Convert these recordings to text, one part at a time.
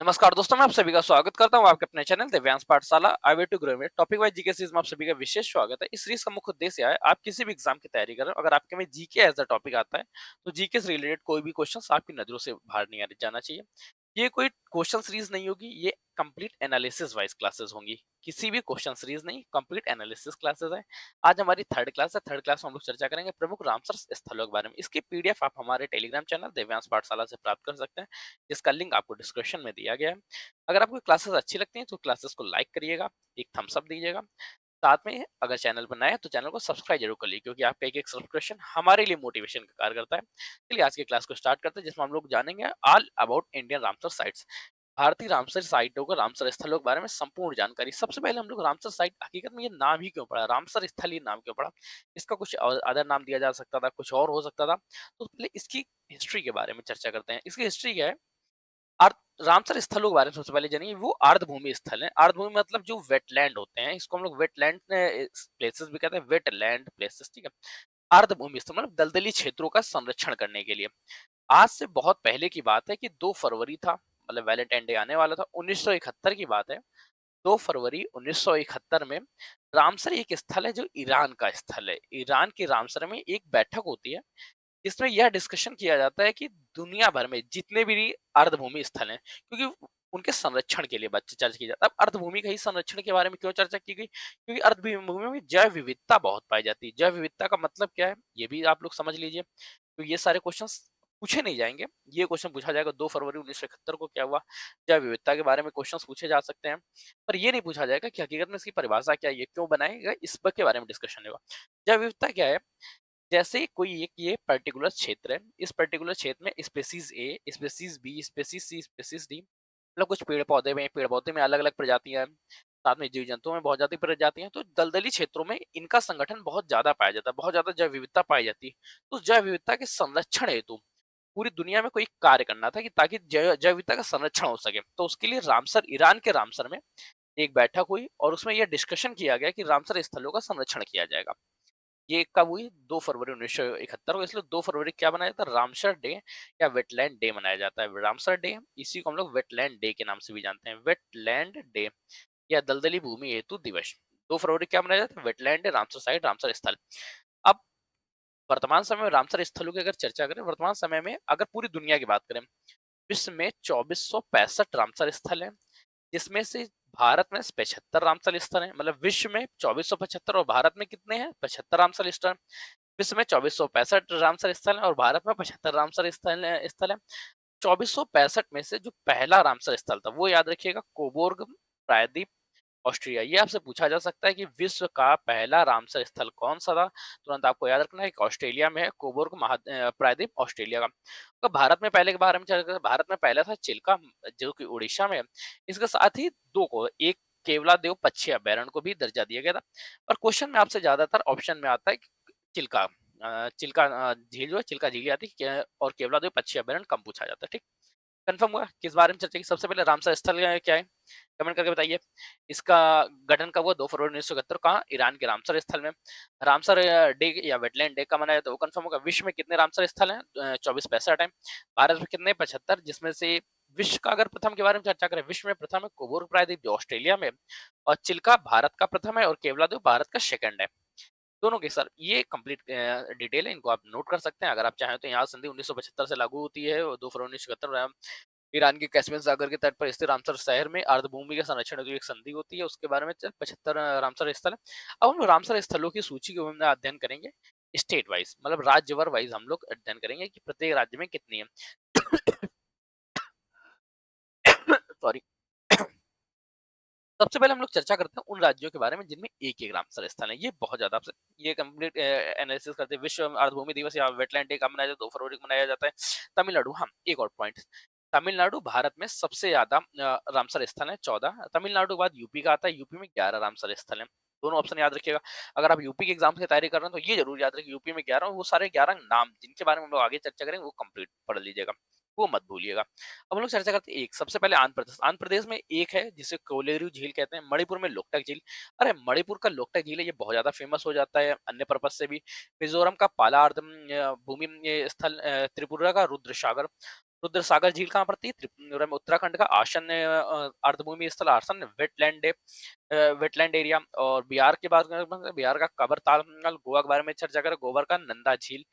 नमस्कार दोस्तों, मैं आप सभी का स्वागत करता हूं आपके अपने चैनल दिव्यांश पाठशाला आई वे टू ग्रो में टॉपिक वाइज जीके सीरीज में आप सभी का विशेष स्वागत है। इस सीरीज का मुख्य उद्देश्य है आप किसी भी एग्जाम की तैयारी कर रहे हो, अगर आपके में जीके एज अ टॉपिक आता है तो जीके से रिलेटेड कोई भी क्वेश्चन आपकी नजरों से बाहर नहीं जाना चाहिए। ये कोई क्वेश्चन सीरीज नहीं होगी, ये कंप्लीट एनालिसिस वाइज क्लासेस होंगी। किसी भी क्वेश्चन सीरीज नहीं, कंप्लीट एनालिसिस क्लासेस है। आज हमारी थर्ड क्लास है। थर्ड क्लास में हम लोग चर्चा करेंगे प्रमुख रामसर स्थलों के बारे में। इसकी पीडीएफ आप हमारे टेलीग्राम चैनल दिव्यांश पाठशाला से प्राप्त कर सकते हैं, जिसका लिंक आपको डिस्क्रिप्शन में दिया गया है। अगर आपको क्लासेस अच्छी लगती हैं तो क्लासेस को लाइक करिएगा, एक थम्स अप दीजिएगा। साथ में अगर चैनल पर नए हैं तो चैनल को सब्सक्राइब जरूर कर लीजिए, क्योंकि आपका एक एक सब्सक्रिप्शन हमारे लिए मोटिवेशन का कार्य करता है। चलिए आज की क्लास को स्टार्ट करते हैं, जिसमें हम लोग जानेंगे all about Indian Ramsar sites. भारतीय रामसर साइटों को, रामसर स्थलों के बारे में संपूर्ण जानकारी। सबसे पहले हम लोग रामसर साइट, हकीकत में ये नाम ही क्यों पड़ा, रामसर स्थल ये नाम क्यों पड़ा, इसका कुछ अदर नाम दिया जा सकता था, कुछ और हो सकता था। तो पहले इसकी हिस्ट्री के बारे में चर्चा करते हैं। इसकी हिस्ट्री क्या है। अर्ध रामसर स्थलों के बारे में सबसे पहले जानिए। वो अर्धभूमि स्थल है। अर्धभूमि मतलब जो वेटलैंड होते हैं, इसको हम लोग वेटलैंड प्लेसेस भी कहते हैं, वेटलैंड प्लेसेस, ठीक है। अर्धभूमि स्थल मतलब दलदली क्षेत्रों का संरक्षण करने के लिए। आज से बहुत पहले की बात है कि 2 फरवरी था, मतलब वैलेंटाइन डे आने वाला था, 1971 की बात है। 2 फरवरी 1971 में रामसर एक स्थल है जो ईरान का स्थल है। ईरान के रामसर में एक बैठक होती है, इसमें यह डिस्कशन किया जाता है कि दुनिया भर में जितने भी अर्धभूमि स्थल हैं, क्योंकि उनके संरक्षण के लिए बच्चे चर्चा की जाता है। अब अर्धभूमि का ही संरक्षण के बारे में क्यों चर्चा की गई, क्योंकि अर्धभूमि में जैव विविधता बहुत पाई जाती है। जैव विविधता का मतलब क्या है, ये भी आप लोग समझ लीजिए। तो ये सारे क्वेश्चंस पूछे नहीं जाएंगे। ये क्वेश्चन पूछा जाएगा 2 फरवरी 1971 को क्या हुआ। जैव विविधता के बारे में क्वेश्चंस पूछे जा सकते हैं, पर ये नहीं पूछा जाएगा कि हकीकत में इसकी परिभाषा क्या है, ये क्यों बनाया गया, इस पर के बारे में डिस्कशन होगा। जैव विविधता क्या है, जैसे कोई एक ये पर्टिकुलर क्षेत्र है, इस पर्टिकुलर क्षेत्र में स्पेसीज ए, स्पेसीज बी, स्पेसीज सी, स्पेसीज डी, मतलब कुछ पेड़ पौधे में अलग अलग प्रजातियां हैं, साथ में जीव जंतुओं में बहुत ज्यादा प्रजातियां हैं। तो दलदली क्षेत्रों में इनका संगठन बहुत ज्यादा पाया जाता है, बहुत ज्यादा जैव विविधता पाई जाती है। तो जैव विविधता के संरक्षण हेतु पूरी दुनिया में कोई कार्य करना था, कि ताकि जैव जैव विविधता का संरक्षण हो सके। तो उसके लिए रामसर, ईरान के रामसर में एक बैठक हुई और उसमें यह डिस्कशन किया गया कि रामसर स्थलों का संरक्षण किया जाएगा। ये कब हुई, 2 फरवरी 1971 को। इसलिए 2 फरवरी क्या बनाया जाता है, रामसर डे या वेटलैंड डे मनाया जाता है। रामसर डे, इसी को हम लोग वेटलैंड डे के नाम से भी जानते हैं, वेटलैंड डे या दलदली भूमि हेतु दिवस। 2 फरवरी क्या मनाया जाता है, wetland day, Ramsar site, Ramsar स्थल। अब वर्तमान समय में रामसर स्थलों की अगर चर्चा करें, वर्तमान समय में अगर पूरी दुनिया की बात करें, विश्व में 2465 रामसर स्थल है, जिसमें से भारत में 75 रामसर स्थल है। मतलब विश्व में 2475 और भारत में कितने हैं, 75 रामसर स्थल। विश्व में 2465 रामसर स्थल है और भारत में 75 रामसर स्थल है। 2465 में से जो पहला रामसर स्थल था वो याद रखिएगा, कोबोर्ग प्रायद्वीप, ऑस्ट्रिया। ये आपसे पूछा जा सकता है कि विश्व का पहला रामसर स्थल कौन सा था। तुरंत आपको याद रखना है कि ऑस्ट्रेलिया में है, कोबोर्ग प्रायद्वीप ऑस्ट्रेलिया का। तो भारत में पहले के बारे में चर्चा करें, भारत में पहला था चिल्का, जो कि उड़ीसा में है। इसके साथ ही दो को, एक केवलादेव पक्षी अभ्यारण्य को भी दर्जा दिया गया था। और क्वेश्चन में आपसे ज्यादातर ऑप्शन में आता है कि चिल्का, चिल्का झील जो है, चिल्का झील आती है, और केवलादेव पक्षी अभ्यारण्य कम पूछा जाता है, ठीक। कंफर्म हुआ किस बारे में चर्चा की। सबसे पहले रामसर स्थल क्या है, कमेंट करके बताइए। इसका गठन कब हुआ, 2 फरवरी 1971, कहाँ, ईरान के रामसर स्थल में। रामसर डे या वेटलैंड डे का मनाया तो वो कंफर्म होगा। विश्व में कितने रामसर स्थल हैं, 2465 है। भारत में कितने, 75, जिसमें से विश्व का अगर प्रथम के बारे में चर्चा करें, विश्व में प्रथम है कोबोर्ग प्रायद्वीप जो ऑस्ट्रेलिया में, और चिल्का भारत का प्रथम है और केवलादेव भारत का सेकंड है। दोनों के सर ये कंप्लीट डिटेल है, इनको आप नोट कर सकते हैं अगर आप चाहें तो। यहाँ संधि 1975 से लागू होती है और 2 फरवरी 1971 ईरान के कैस्पियन सागर के तट पर स्थित रामसर शहर में अर्धभूमि के संरक्षण हेतु एक संधि होती है, उसके बारे में 75 रामसर स्थल है। अब हम रामसर स्थलों की सूची के में अध्ययन करेंगे, स्टेट वाइज, मतलब राज्यवर वाइज हम लोग अध्ययन करेंगे कि प्रत्येक राज्य में कितनी है। सॉरी। सबसे पहले हम लोग चर्चा करते हैं उन राज्यों के बारे में जिनमें एक एक रामसर स्थल है। ये बहुत ज्यादा आपसे ये कंप्लीट एनालिसिस करते हैं। विश्व अर्धभूमि दिवस या वेटलैंड डे कब मनाया जाता है, 2 फरवरी को मनाया जाता है। तमिलनाडु, हाँ एक और पॉइंट, तमिलनाडु भारत में सबसे ज्यादा रामसर स्थल है, 14। तमिलनाडु के बाद यूपी का आता है, यूपी में 11 रामसर स्थल है। दोनों ऑप्शन याद रखिएगा। अगर आप यूपी के एग्जाम की तैयारी कर रहे हैं तो ये जरूर याद रखिए, यूपी में 11, वो सारे 11 नाम जिनके बारे में हम लोग आगे चर्चा करेंगे वो कंप्लीट पढ़ लीजिएगा, वो मत भूलिएगा। अब हम लोग चर्चा करते हैं एक, सबसे पहले आंध्र प्रदेश। आंध्र प्रदेश में एक है जिसे कोलेरू झील कहते हैं। मणिपुर में लोकटक झील। अरे मणिपुर का लोकटक झील है, ये बहुत ज्यादा फेमस हो जाता है अन्य पर्पज से भी। मिजोरम का पाला भूमि स्थल, त्रिपुरा का रुद्र सागर, रुद्रसागर झील कहाँ पड़ती है? त्रिपुरा में। उत्तराखंड का आसन अर्धभूमि स्थल आसन वेटलैंड एरिया। और बिहार की बात करें तो बिहार का कबरताल, गोवा के बारे में चर्चा करें, गोवा का नंदा झील।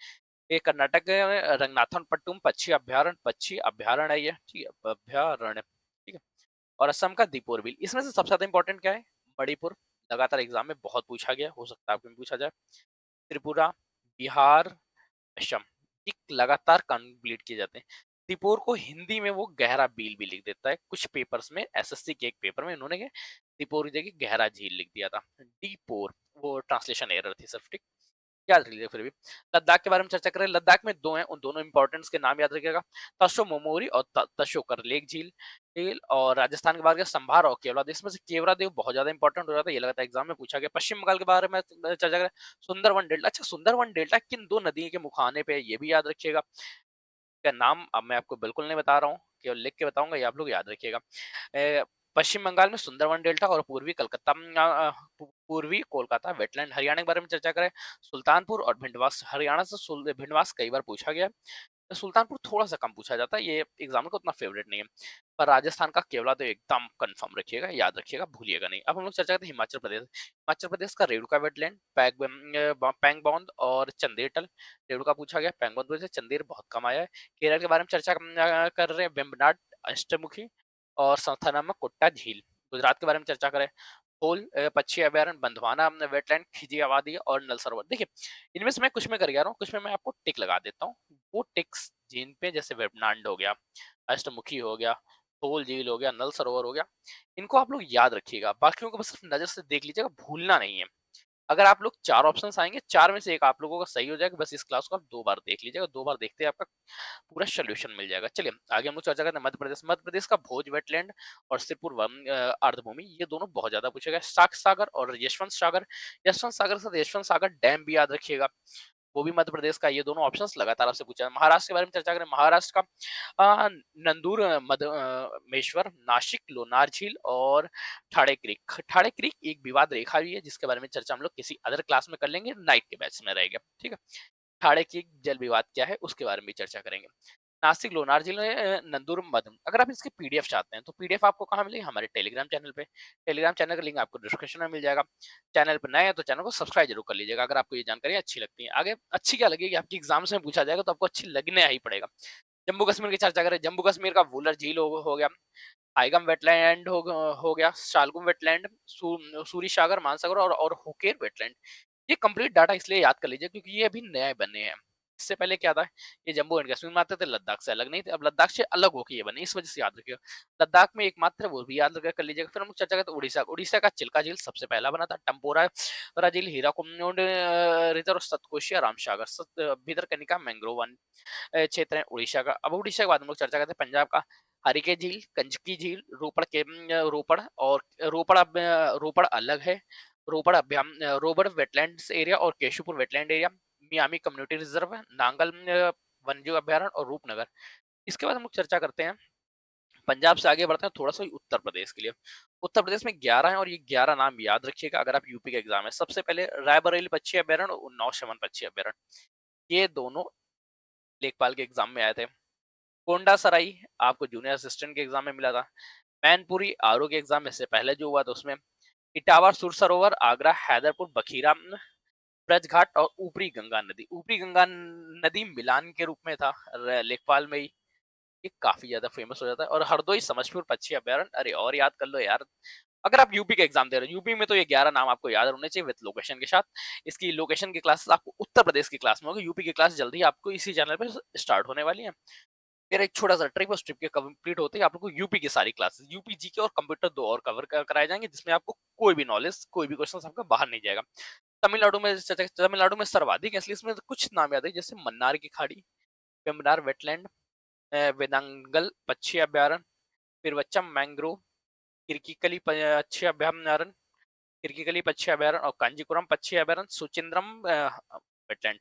ये कर्नाटक में रंगनाथन पट्टुम पक्षी अभ्यारण्य है ये, ठीक है, अभ्यारण्य, ठीक है। और असम का दीपोर बिल। इसमें से सबसे ज्यादा इंपॉर्टेंट क्या है? मणिपुर, लगातार एग्जाम में बहुत पूछा गया, हो सकता है आपको भी पूछा जाए। त्रिपुरा, बिहार, असम, ये लगातार कंप्लीट किए जाते हैं। त्रिपुर को हिंदी में वो गहरा बील भी लिख देता है, कुछ पेपर्स में, एसएससी के एक पेपर में उन्होंने त्रिपुर की जगह गहरा झील लिख दिया था, डीपोर, वो ट्रांसलेशन एरर थी सिर्फ, ठीक। याद रख लीजिए फिर भी। लद्दाख के बारे में चर्चा करें, लद्दाख में दो हैं, उन दोनों इंपॉर्टेंट्स के नाम याद रखिएगा, तशो मोमोरी और तशोकर लेक झील झील। और राजस्थान के बारे में संभार और केवड़ा, इसमें से केवड़ा देव बहुत ज्यादा इंपॉर्टेंट हो जाता है, ये लगातार एग्जाम में पूछा गया। पश्चिम बंगाल के बारे में चर्चा करें, सुंदरवन डेल्टा। अच्छा, सुंदरवन डेल्टा किन दो नदियों के मुखाने पे है, ये भी याद रखिएगा। का नाम अब मैं आपको बिल्कुल नहीं बता रहा हूँ, केवल लिख के बताऊंगा, ये आप लोग याद रखिएगा। पश्चिम बंगाल में सुंदरवन डेल्टा और पूर्वी कोलकाता वेटलैंड। हरियाणा के बारे में चर्चा करें, सुल्तानपुर और भिंडवास। हरियाणा से भिंडवास कई बार पूछा गया है, सुल्तानपुर थोड़ा सा कम पूछा जाता है, ये एग्जाम का उतना फेवरेट नहीं है। पर राजस्थान का केवला तो एकदम कंफर्म रखिएगा, याद रखिएगा, भूलिएगा नहीं। अब हम लोग चर्चा करते हैं हिमाचल प्रदेश। हिमाचल प्रदेश का रेणुका वेटलैंड, पैंगबोंद और चंदेरटल। रेणुका पूछा गया, पैंगबोंद पूछा, चंदेर बहुत कम आया है। केरल के बारे में चर्चा कर रहे हैं, वेम्बनाड, अष्टमुखी और संस्थानम कोट्टा झील। गुजरात के बारे में चर्चा करें, होल, पक्षी अभ्यारण्य, बंधवाना वेटलैंड, खिजी आबादी और नल सरोवर। देखिए, इनमें से मैं कुछ में कर गया रहा हूँ, कुछ में मैं आपको टिक लगा देता हूँ। वो टिक्स जिन पे, जैसे वेबनांड हो गया, अष्टमुखी हो गया, होल झील हो गया, नल सरोवर हो गया, इनको आप लोग याद रखिएगा, बाकियों को बस सिर्फ नजर से देख लीजिएगा, भूलना नहीं है। अगर आप लोग चार ऑप्शन आएंगे, चार में से एक आप लोगों का सही हो जाएगा, बस इस क्लास को आप दो बार देख लीजिएगा, दो बार देखते ही आपका पूरा सोल्यूशन मिल जाएगा। चलिए आगे हम लोग चर्चा करते हैं मध्य प्रदेश। मध्य प्रदेश का भोज वेटलैंड और सिरपुर अर्धभूमि, ये दोनों बहुत ज्यादा पूछे गए। साक्ष सागर और यशवंत सागर। यशवंत सागर के साथ यशवंत सागर डैम भी याद रखिएगा, वो भी मध्य प्रदेश का। ये दोनों ऑप्शंस लगातार आपसे पूछा है। महाराष्ट्र के बारे में चर्चा करें, महाराष्ट्र का नंदूर, मधमेश्वर, नासिक, लोनार झील और ठाणे क्रीक। ठाणे क्रीक एक विवाद रेखा भी है, जिसके बारे में चर्चा हम लोग किसी अदर क्लास में कर लेंगे, नाइट के बैच में रहेगा, ठीक है। ठाणे की जल विवाद क्या है, उसके बारे में भी चर्चा करेंगे। नासिक, लोनार जिले में नंदुर मदन। अगर आप इसके पीडीएफ चाहते हैं तो पीडीएफ आपको कहाँ मिलेगी? हमारे टेलीग्राम चैनल पे। टेलीग्राम चैनल का लिंक आपको डिस्क्रिप्शन में मिल जाएगा। चैनल पर नए हैं तो चैनल को सब्सक्राइब जरूर कर लीजिएगा, अगर आपको ये जानकारी अच्छी लगती है। आगे अच्छी क्या लगेगी, आपकी एग्जाम्स में पूछा जाएगा तो आपको अच्छी लगने ही पड़ेगा। जम्मू कश्मीर की चर्चा करें, जम्मू कश्मीर का वुलर झील हो गया, आइगम वेटलैंड हो गया, शालगुम वेटलैंड, सूरी सागर, मानसागर और हुकेर वेटलैंड। ये कंप्लीट डाटा इसलिए याद कर लीजिए क्योंकि ये अभी नए बने हैं। इससे पहले क्या था, ये जम्मू एंड कश्मीर में आते थे, लद्दाख से अलग नहीं थे, अब लद्दाख से अलग होकर ये बने, इस वजह से याद रखिएगा। लद्दाख में एकमात्र, वो भी याद कर लीजिएगा। फिर हम लोग चर्चा करते हैं उड़ीसा। उड़ीसा का चिल्का झील सबसे पहला बना था, टम्पोरा झील, Hirakud reserve, Satkosia, Ramsagar, Bhitarkanika mangrove one क्षेत्र है उड़ीसा का। अब उड़ीसा के बाद हम लोग चर्चा करते हैं पंजाब का। हरिके झील, कंजकी झील, रोपड़ और रोपड़ अलग है, रोबर वेटलैंड्स एरिया और Keshopur wetland area, Miani community reserve, Nangal वन्यजीव अभ्यारण्य और रूपनगर। इसके बाद हम लोग चर्चा करते हैं, पंजाब से आगे बढ़ते हैं थोड़ा सा उत्तर प्रदेश के लिए। उत्तर प्रदेश में 11 है और ये 11 नाम याद रखिएगा अगर आप यूपी का एग्जाम है। सबसे पहले रायबरेली पक्षी अभ्यारण्य और उन्नाव शमन पक्षी अभ्यारण्य, ये दोनों लेखपाल के एग्जाम में आए थे। कोंडा सराई आपको जूनियर असिस्टेंट के एग्जाम में मिला था। मैनपुरी आरओ के एग्जाम में से पहले जो हुआ था उसमें। इटावा, सुर सरोवर, आगरा, हैदरपुर, बखीरा, ब्रजघाट और ऊपरी गंगा नदी। ऊपरी गंगा नदी मिलान के रूप में था लेखपाल में ही, ये काफी ज्यादा फेमस हो जाता है। और हरदोई समझपुर पक्षी अभ्यारण्य, अरे और याद कर लो यार, अगर आप यूपी का एग्जाम दे रहे हो, यूपी में तो ये 11 नाम आपको याद होने चाहिए विद लोकेशन के साथ। इसकी लोकेशन की क्लासेस आपको उत्तर प्रदेश की क्लास में होगी, यूपी की क्लास जल्दी आपको इसी चैनल पर स्टार्ट होने वाली है। फिर एक छोटा सा ट्रिप, उस ट्रिप के कंप्लीट होते ही आप लोग को यूपी की सारी क्लासेस, यूपी जीके और कंप्यूटर दो और कवर कराए जाएंगे, जिसमें आपको कोई भी नॉलेज, कोई भी क्वेश्चन आपका बाहर नहीं जाएगा। तमिलनाडु में सर्वाधिक है, इसलिए इसमें कुछ नाम याद है, जैसे मन्नार की खाड़ी, वेम्बनार वेटलैंड, वेदांगल पक्षी अभ्यारण्य, पिरवच्चम मैंग्रोव, किरकिकली पक्षी अभ्यारण्य, किरकिकली पक्षी अभ्यारण्य और कांजीपुरम पक्षी अभ्यारण्य, सुचिंद्रम वेटलैंड।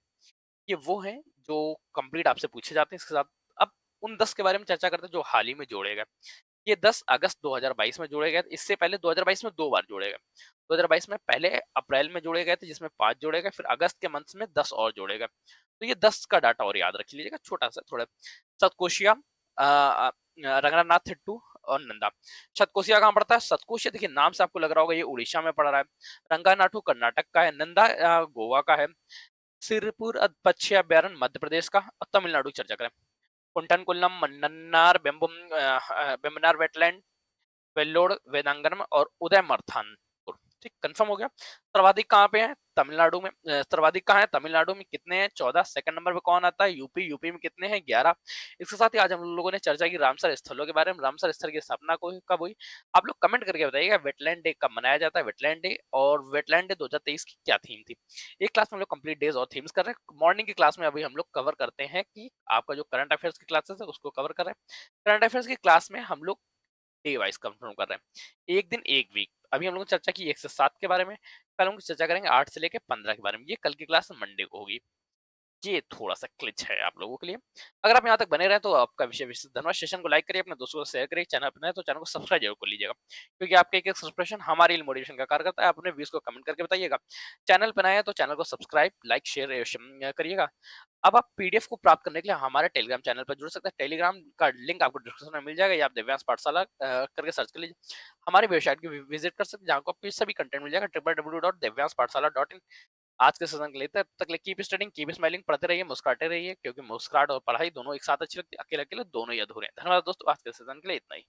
ये वो हैं जो कंप्लीट आपसे पूछे जाते हैं। इसके साथ अब उन 10 के बारे में चर्चा करते हैं जो हाल ही में जोड़े गए। ये 10 अगस्त 2022 में जोड़े गए, इससे पहले 2022 में दो बार जोड़े गए। 2022 में पहले अप्रैल में जोड़े गए थे जिसमें 5 जोड़े गए, फिर अगस्त के मंथ में 10 और जोड़े गए। तो ये 10 का डाटा और याद रख लीजिएगा, छोटा सा थोड़ा। सतकोशिया, रंगनाथ थिट्टू और नंदा। सतकोशिया कहाँ पड़ता है? सतकोशिया देखिए नाम से आपको लग रहा होगा ये उड़ीसा में पड़ रहा है। रंगानाथू कर्नाटक का है, नंदा गोवा का है, सिरपुर पक्षी अभयारण्य मध्य प्रदेश का और तमिलनाडु की चर्चा करें। कुंटनकुलम, मन्ननार, बेम्बनार वेटलैंड, वेल्लोर, वेदांगनम और उदयमर्थानपुर। ठीक, कंफर्म हो गया। सर्वाधिक कहाँ पे है? तमिलनाडु में। सर्वाधिक कहाँ है? तमिलनाडु में। कितने हैं? 14। सेकंड नंबर पे कौन आता है? यूपी। यूपी में कितने हैं? 11। इसके साथ ही आज हम लोगों ने चर्चा की रामसर स्थलों के बारे में। रामसर स्थल की स्थापना को कब हुई? आप लोग कमेंट करके बताइएगा वेटलैंड डे कब मनाया जाता है, वेटलैंड डे, और वेटलैंड डे 2023 की क्या थीम थी। एक क्लास में हम लोग कंप्लीट डेज और थीम्स कर रहे हैं। मॉर्निंग की क्लास में अभी हम लोग कवर करते हैं कि आपका जो करंट अफेयर्स की क्लासेस है उसको कवर कर रहे हैं। करंट अफेयर्स की क्लास में हम लोग डे वाइज कंफर्म कर रहे हैं, एक दिन एक वीक। अभी हम लोग ने चर्चा की 1 से 7 के बारे में, कल हम चर्चा करेंगे 8 से लेकर 15 के बारे में। ये कल की क्लास मंडे को होगी। ये थोड़ा-सा क्लिच है आप लोगों के लिए। अगर आप यहाँ तक बने रहे तो आपका विशेष धन्यवाद। सेशन को लाइक करिए, अपने दोस्तों को शेयर करिए, चैनल पर नए हैं तो चैनल को सब्सक्राइब जरूर कर लीजिएगा। क्योंकि आपके एक-एक सब्सक्रिप्शन हमारे लिए मोटिवेशन का कार्य करता है। आप अपने व्यूज़ को कमेंट करके बताइएगा। चैनल पर नए हैं तो चैनल को सब्सक्राइब, लाइक, शेयर करिएगा। अब आप पीडीएफ को प्राप्त करने के लिए हमारे टेलीग्राम चैनल पर जुड़ सकते हैं। टेलीग्राम का लिंक आपको डिस्क्रिप्शन में मिल जाएगा, या आप दिव्यांश पाठशाला करके सर्च कर लीजिए। हमारी वेबसाइट की विजिट कर सकते हैं, जहाँ को आपको सभी कंटेंट मिल जाएगा, www.divyanspathshala.in। आज के सेशन के लिए तब तक कीप स्टडिंग, कीप स्माइलिंग, पढ़ते रहिए, मुस्कुराते रहिए, क्योंकि मुस्कुराहट और पढ़ाई दोनों एक साथ अच्छी लगती है, अकेले अकेले दोनों ही अधूरे हैं। धन्यवाद दोस्तों, आज के सेशन के लिए इतना ही।